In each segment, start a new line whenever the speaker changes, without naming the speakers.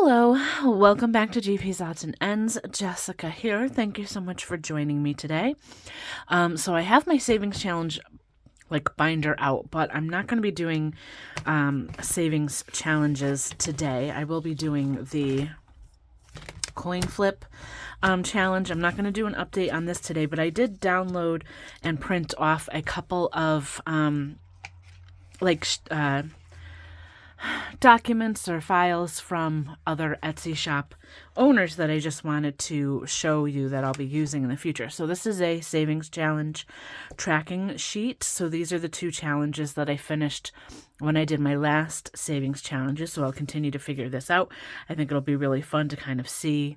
Hello, welcome back to GP's Odds and Ends. Jessica here. Thank you so much for joining me today. So I have my savings challenge binder out, but I'm not going to be doing savings challenges today. I will be doing the coin flip challenge. I'm not going to do an update on this today, but I did download and print off a couple of documents or files from other Etsy shop owners that I just wanted to show you that I'll be using in the future. So this is a savings challenge tracking sheet. So these are the two challenges that I finished when I did my last savings challenges. So I'll continue to figure this out. I think it'll be really fun to kind of see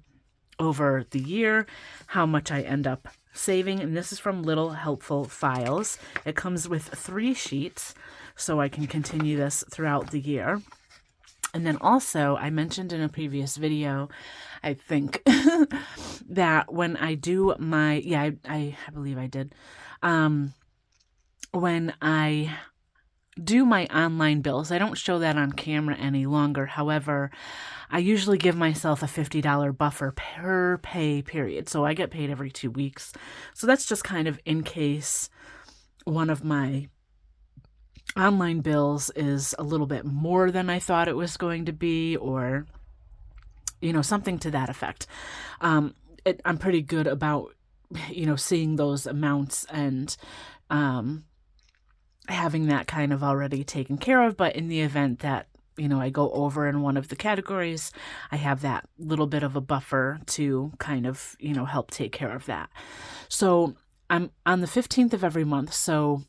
over the year how much I end up saving. And this is from Little Helpful Files. It comes with 3 sheets, so I can continue this throughout the year. And then also, I mentioned in a previous video, I think, that when I do my, I believe I did, when I do my online bills, I don't show that on camera any longer. However, I usually give myself a $50 buffer per pay period. So I get paid every 2 weeks. So that's just kind of in case one of my online bills is a little bit more than I thought it was going to be, or, something to that effect. I'm pretty good about, seeing those amounts and having that kind of already taken care of. But in the event that, I go over in one of the categories, I have that little bit of a buffer to kind of, help take care of that. So I'm on the 15th of every month. So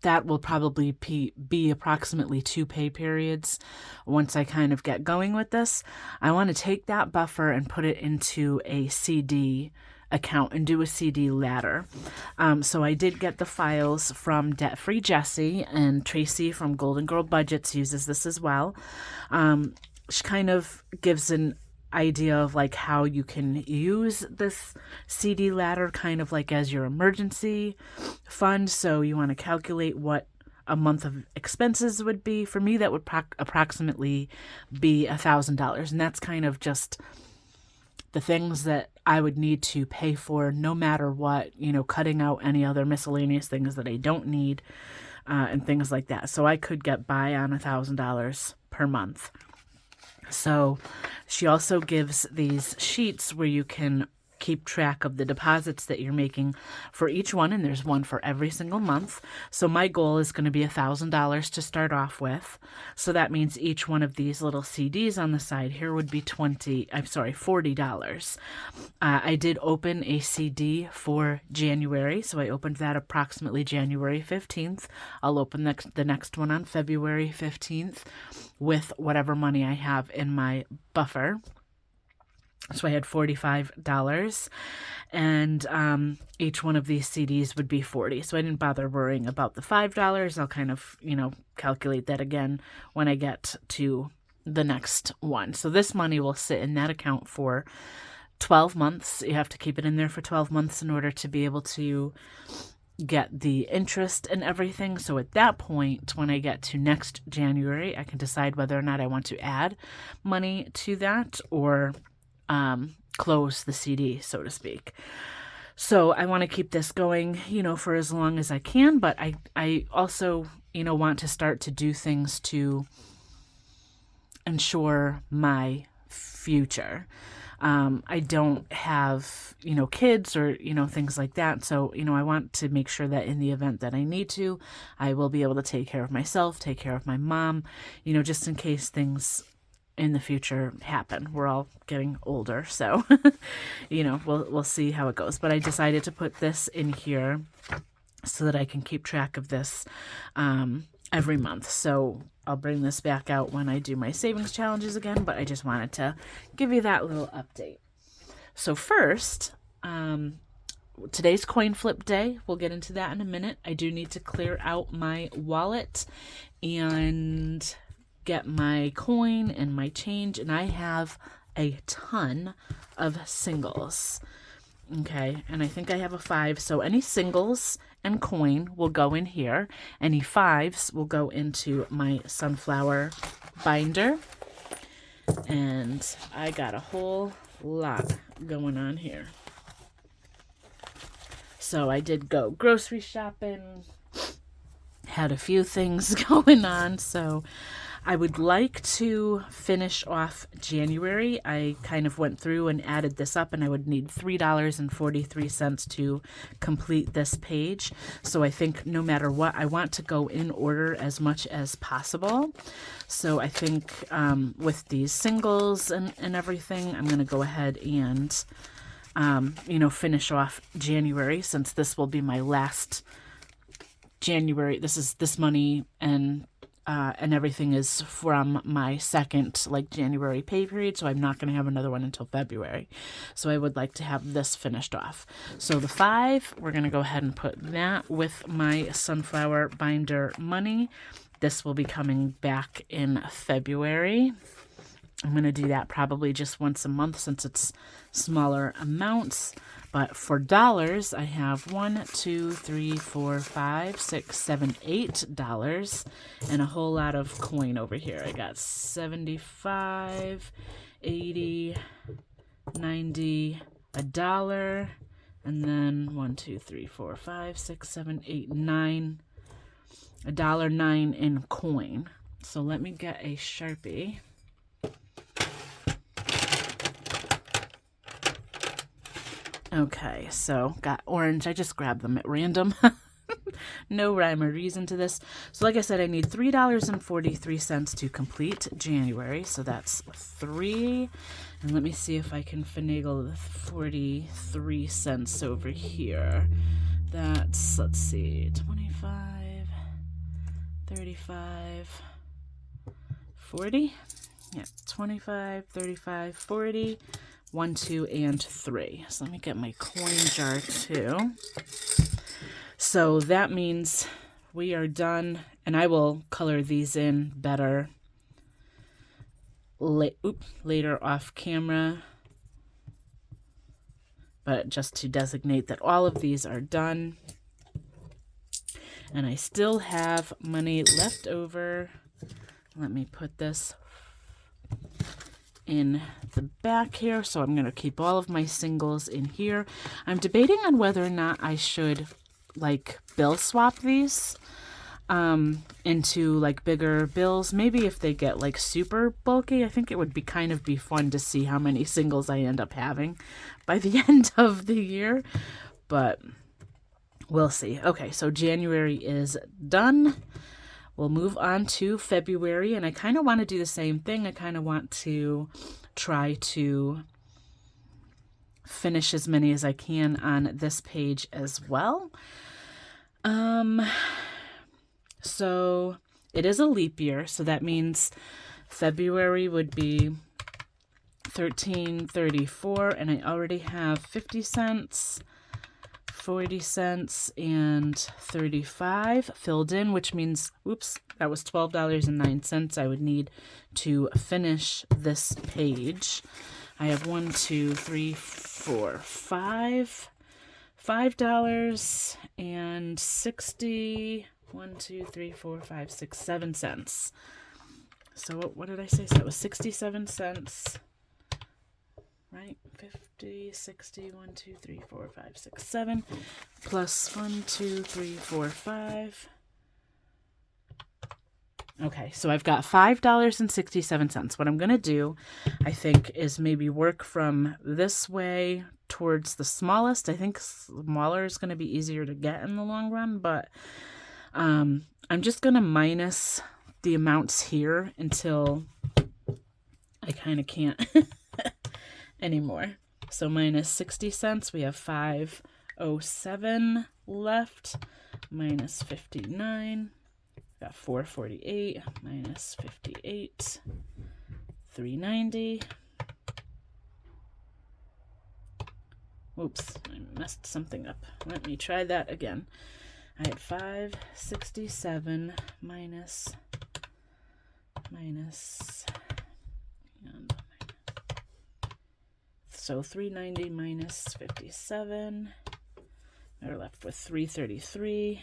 that will probably be approximately 2 pay periods once I kind of get going with this. I want to take that buffer and put it into a CD account and do a CD ladder. So I did get the files from Debt Free Jessie, and Tracy from Golden Girl Budgets uses this as well. She kind of gives an idea of how you can use this CD ladder kind of as your emergency fund. So you want to calculate what a month of expenses would be. For me, that would approximately be $1,000. And that's kind of just the things that I would need to pay for no matter what, cutting out any other miscellaneous things that I don't need, and things like that. So I could get by on $1,000 per month. So she also gives these sheets where you can keep track of the deposits that you're making for each one, and there's one for every single month. So my goal is going to be $1,000 to start off with. So that means each one of these little CDs on the side here would be $40. I did open a CD for January, so I opened that approximately January 15th. I'll open the next one on February 15th with whatever money I have in my buffer. So I had $45, and each one of these CDs would be $40. So I didn't bother worrying about the $5. I'll kind of, calculate that again when I get to the next one. So this money will sit in that account for 12 months. You have to keep it in there for 12 months in order to be able to get the interest and everything. So at that point, when I get to next January, I can decide whether or not I want to add money to that or close the CD, so to speak. So I want to keep this going, for as long as I can, but I also, want to start to do things to ensure my future. I don't have, kids or, things like that. So, I want to make sure that in the event that I need to, I will be able to take care of myself, take care of my mom, just in case things in the future happen. We're all getting older, so we'll see how it goes. But I decided to put this in here so that I can keep track of this every month. So I'll bring this back out when I do my savings challenges again, but I just wanted to give you that little update. So first, today's coin flip day. We'll get into that in a minute. I do need to clear out my wallet and get my coin and my change, and I have a ton of singles. Okay, and I think I have a 5, so any singles and coin will go in here. Any 5s will go into my sunflower binder. And I got a whole lot going on here. So I did go grocery shopping, had a few things going on, so I would like to finish off January. I kind of went through and added this up, and I would need $3.43 to complete this page. So I think no matter what, I want to go in order as much as possible. So I think with these singles and everything, I'm going to go ahead and, finish off January, since this will be my last January. This money and everything is from my second January pay period, so I'm not going to have another one until February. So I would like to have this finished off. So the 5, we're going to go ahead and put that with my sunflower binder money. This will be coming back in February. I'm going to do that probably just once a month since it's smaller amounts. But for dollars, I have 1, 2, 3, 4, 5, 6, 7, $8, and a whole lot of coin over here. I got 75, 80, 90, $1, and then 1, 2, 3, 4, 5, 6, 7, 8, 9, $1.09 in coin. So let me get a Sharpie. Okay, so got orange. I just grabbed them at random. No rhyme or reason to this. So like I said, I need $3.43 to complete January. So that's 3. And let me see if I can finagle the 43 cents over here. That's, let's see, 25, 35, 40. Yeah, 25, 35, 40. 1, 2, and 3. So let me get my coin jar too. So that means we are done, and I will color these in better later off camera. But just to designate that all of these are done. And I still have money left over. Let me put this in the back here, so I'm going to keep all of my singles in here. I'm debating on whether or not I should bill swap these into bigger bills. Maybe if they get super bulky, I think it would be fun to see how many singles I end up having by the end of the year, but we'll see. Okay, so January is done. We'll move on to February, and I kind of want to do the same thing. I kind of want to try to finish as many as I can on this page as well. So it is a leap year, so that means February would be 1334, and I already have 50 cents. 40 cents and 35 filled in, which means, oops, that was $12.09 I would need to finish this page. I have 1, 2, 3, 4, 5, $5 and 60, 1, 2, 3, 4, 5, 6, 7 cents. So what did I say? So that was 67 cents. Right, 50, 60, 1, 2, 3, 4, 5, 6, 7, plus 1, 2, 3, 4, 5. Okay, so I've got $5.67. What I'm going to do, I think, is maybe work from this way towards the smallest. I think smaller is going to be easier to get in the long run, but I'm just going to minus the amounts here until I kind of can't anymore. So minus 60 cents, we have 507 left, minus 59, got 448, minus 58, 390. Oops, I messed something up. Let me try that again. I had 567 minus, and so 390 minus 57. We're left with 333.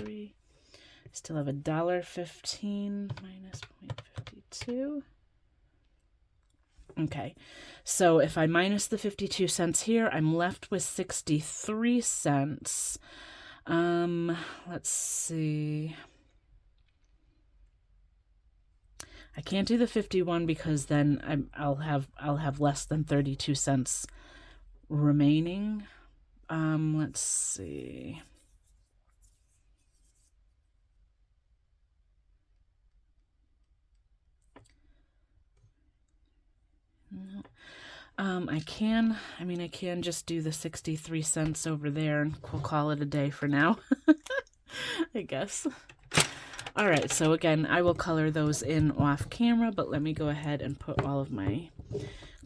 $1.53. Still have $1.15 minus 0.52. Okay, so if I minus the 52 cents here, I'm left with 63 cents. Let's see. I can't do the 51 because then I'll have less than 32 cents remaining. Let's see. I can just do the 63 cents over there and we'll call it a day for now. I guess. All right, so again, I will color those in off camera, but let me go ahead and put all of my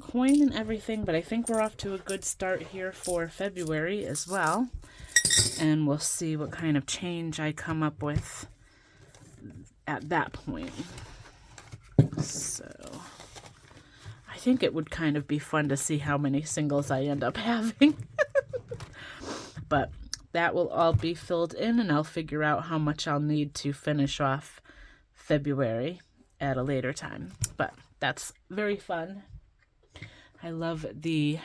coin and everything. But I think we're off to a good start here for February as well. And we'll see what kind of change I come up with at that point. So I think it would kind of be fun to see how many singles I end up having. But that will all be filled in, and I'll figure out how much I'll need to finish off February at a later time. But that's very fun. I love the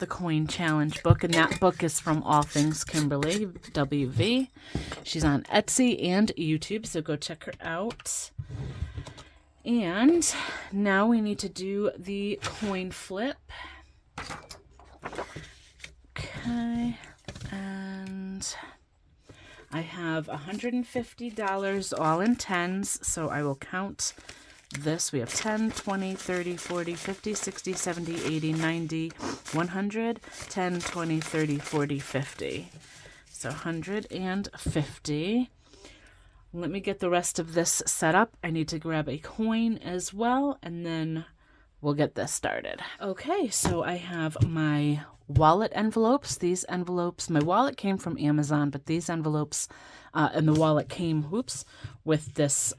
coin challenge book, and that book is from All Things Kimberly WV. She's on Etsy and YouTube, so go check her out. And now we need to do the coin flip. Okay, and I have $150 all in tens, so I will count this. We have 10, 20, 30, 40, 50, 60, 70, 80, 90, 100, 10, 20, 30, 40, 50. So 150. Let me get the rest of this set up. I need to grab a coin as well, and then we'll get this started. Okay, so I have my wallet envelopes. These envelopes, my wallet came from Amazon, but these envelopes and the wallet came, with this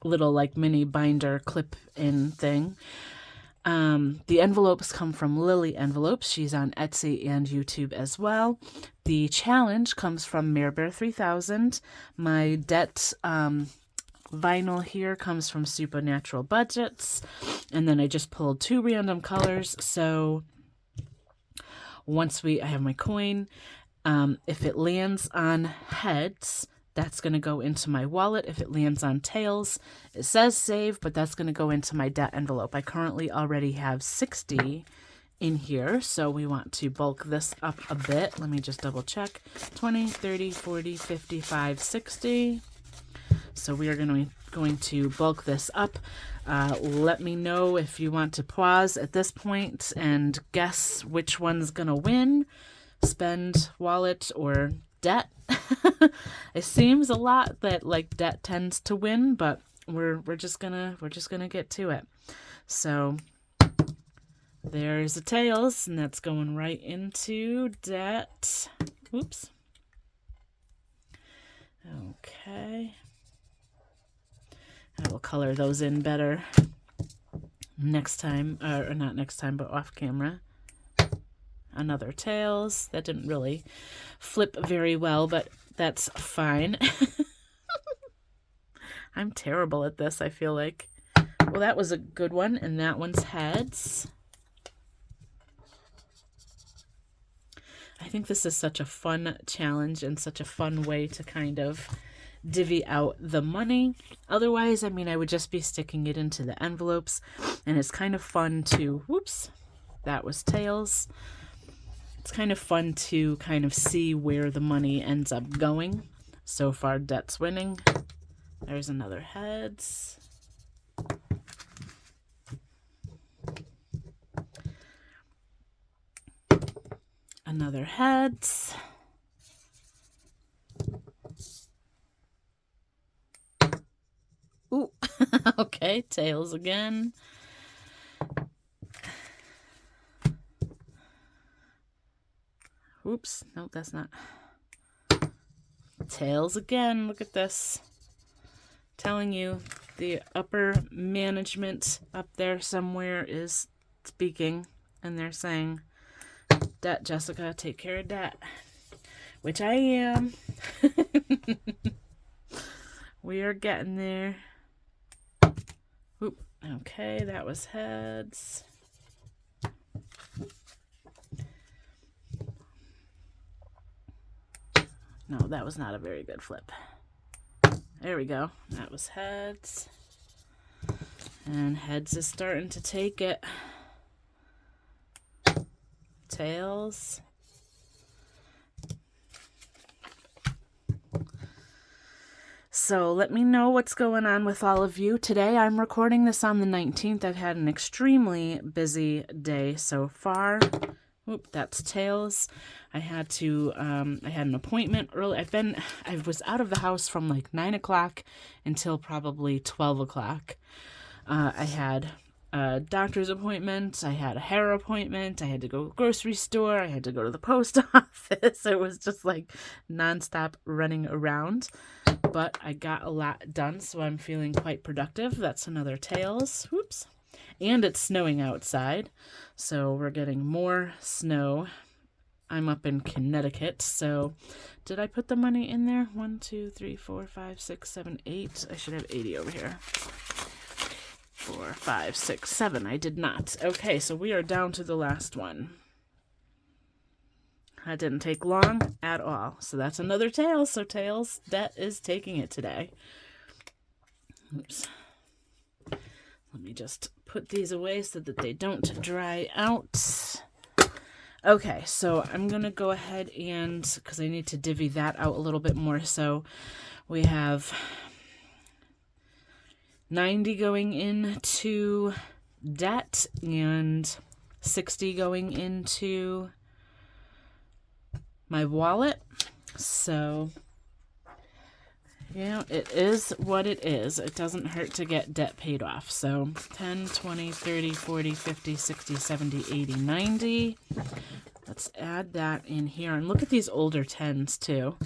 little like mini binder clip-in thing. The envelopes come from Lily Envelopes. She's on Etsy and YouTube as well. The challenge comes from Bear 3000. My debt vinyl here comes from Supernatural Budgets. And then I just pulled 2 random colors. So once I have my coin, if it lands on heads, that's going to go into my wallet. If it lands on tails, it says save, but that's going to go into my debt envelope. I currently already have 60 in here, so we want to bulk this up a bit. Let me just double check. 20, 30, 40, 55, 60. So we are going to bulk this up. Let me know if you want to pause at this point and guess which one's going to win. Spend, wallet, or debt. It seems a lot that like debt tends to win, but we're just gonna get to it. So there's the tails, and that's going right into debt. Oops. Okay. I will color those in better next time, or not next time, but off camera. Another tails. That didn't really flip very well, but that's fine. I'm terrible at this, I feel like. Well, that was a good one, and that one's heads. I think this is such a fun challenge and such a fun way to kind of divvy out the money. Otherwise, I mean, I would just be sticking it into the envelopes, and it's kind of fun to, whoops, that was tails. It's kind of fun to kind of see where the money ends up going. So far, debt's winning. There's another heads. Another heads. Ooh, okay, tails again. Oops, nope, that's not. Tails again, look at this. Telling you, the upper management up there somewhere is speaking, and they're saying, debt, Jessica, take care of debt. which I am. We are getting there. Oop. Okay, that was heads. No, that was not a very good flip. There we go. That was heads. And heads is starting to take it. Tails. So let me know what's going on with all of you. Today I'm recording this on the 19th. I've had an extremely busy day so far. Oop, that's tails. I had an appointment early. I was out of the house from like 9 o'clock until probably 12 o'clock. I had a doctor's appointment. I had a hair appointment. I had to go to the grocery store. I had to go to the post office. It was just like nonstop running around. But I got a lot done, so I'm feeling quite productive. That's another tails. Whoops. And it's snowing outside, so we're getting more snow. I'm up in Connecticut, so did I put the money in there? 1, 2, 3, 4, 5, 6, 7, 8. I should have 80 over here. 4, 5, 6, 7. I did not. Okay, so we are down to the last one. That didn't take long at all. So that's another tail. So tails, that is taking it today. Oops. Let me just put these away so that they don't dry out. Okay, so I'm going to go ahead and, because I need to divvy that out a little bit more. So we have 90 going into debt and 60 going into my wallet. So, yeah, it is what it is. It doesn't hurt to get debt paid off. So 10, 20, 30, 40, 50, 60, 70, 80, 90. Let's add that in here. And look at these older 10s too,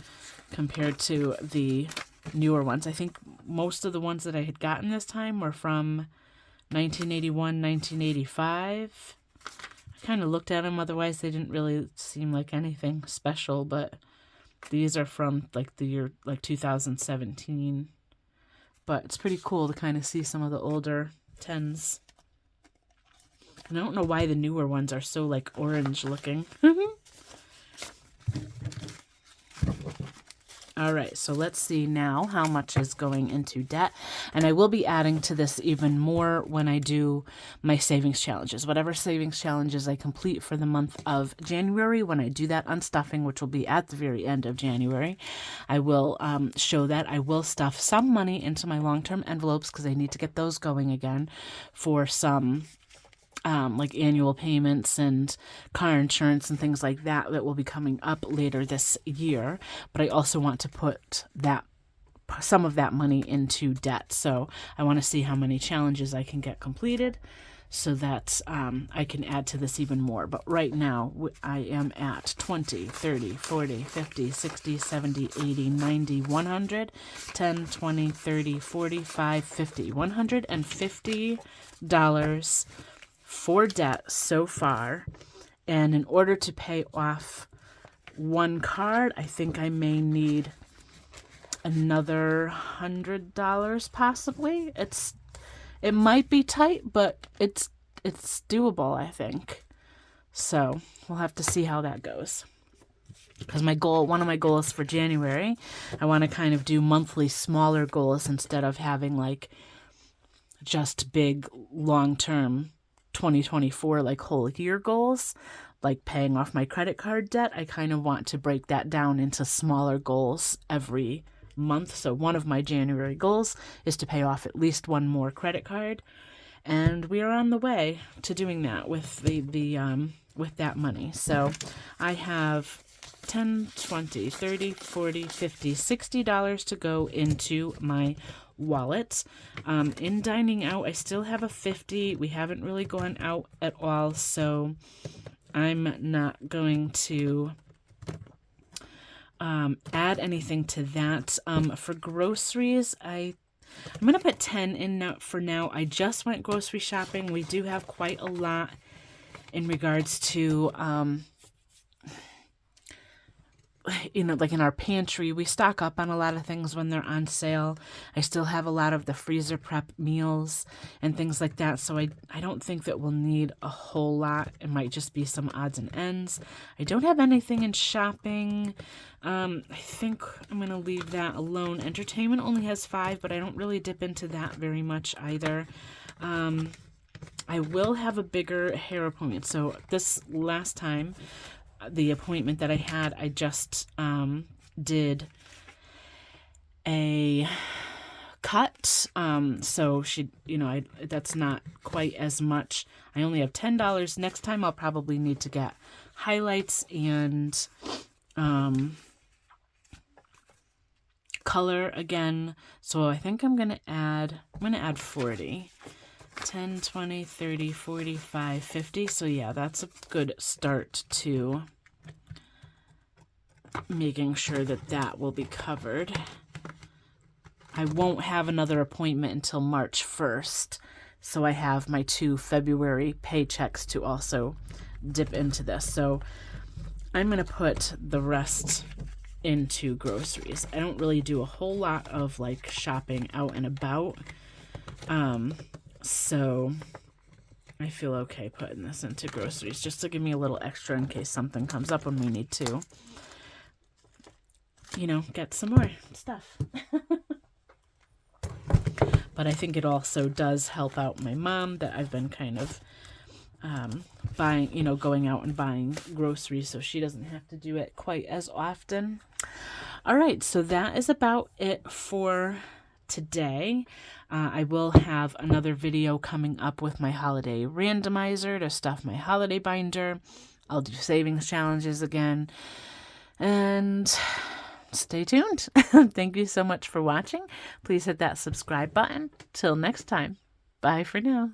compared to the newer ones. I think most of the ones that I had gotten this time were from 1981, 1985. I kind of looked at them, otherwise they didn't really seem like anything special, but these are from like the year like 2017. But it's pretty cool to kind of see some of the older 10s. And I don't know why the newer ones are so like orange looking. All right, so let's see now how much is going into debt. And I will be adding to this even more when I do my savings challenges. Whatever savings challenges I complete for the month of January, when I do that unstuffing, which will be at the very end of January, I will show that. I will stuff some money into my long-term envelopes because I need to get those going again for some like annual payments and car insurance and things like that that will be coming up later this year. But I also want to put some of that money into debt. So I want to see how many challenges I can get completed so that I can add to this even more. But right now I am at 20, 30, 40, 50, 60, 70, 80, 90, 100, 10, 20, 30, 45, 50, $150 for debt so far. And in order to pay off one card, I think I may need another $100 possibly. It might be tight, but it's doable, I think. So we'll have to see how that goes. Because one of my goals for January, I want to kind of do monthly smaller goals instead of having like just big long-term 2024 like whole year goals, like paying off my credit card debt. I kind of want to break that down into smaller goals every month. So one of my January goals is to pay off at least one more credit card, and we are on the way to doing that with with that money. So I have 10, 20, 30, 40, 50, $60 to go into my wallet. In dining out, I still have a 50. We haven't really gone out at all, so I'm not going to add anything to that. For groceries, I'm going to put 10 in now for now. I just went grocery shopping. We do have quite a lot in regards to you know, like in our pantry, we stock up on a lot of things when they're on sale. I still have a lot of the freezer prep meals and things like that. So I don't think that we'll need a whole lot. It might just be some odds and ends. I don't have anything in shopping. I think I'm going to leave that alone. Entertainment only has 5, but I don't really dip into that very much either. I will have a bigger hair appointment. So this last time, the appointment that I had, I just did a cut. So she, you know, that's not quite as much. I only have $10. Next time I'll probably need to get highlights and color again. So I think I'm going to add 40. 10, 20, 30, 45, 50. So yeah, that's a good start to making sure that that will be covered. I won't have another appointment until March 1st. So I have my 2 February paychecks to also dip into this. So I'm going to put the rest into groceries. I don't really do a whole lot of like shopping out and about. So I feel okay putting this into groceries just to give me a little extra in case something comes up when we need to, you know, get some more stuff. But I think it also does help out my mom that I've been kind of buying, you know, going out and buying groceries so she doesn't have to do it quite as often. All right, so that is about it for today. I will have another video coming up with my holiday randomizer to stuff my holiday binder. I'll do savings challenges again. And stay tuned. Thank you so much for watching. Please hit that subscribe button. Till next time. Bye for now.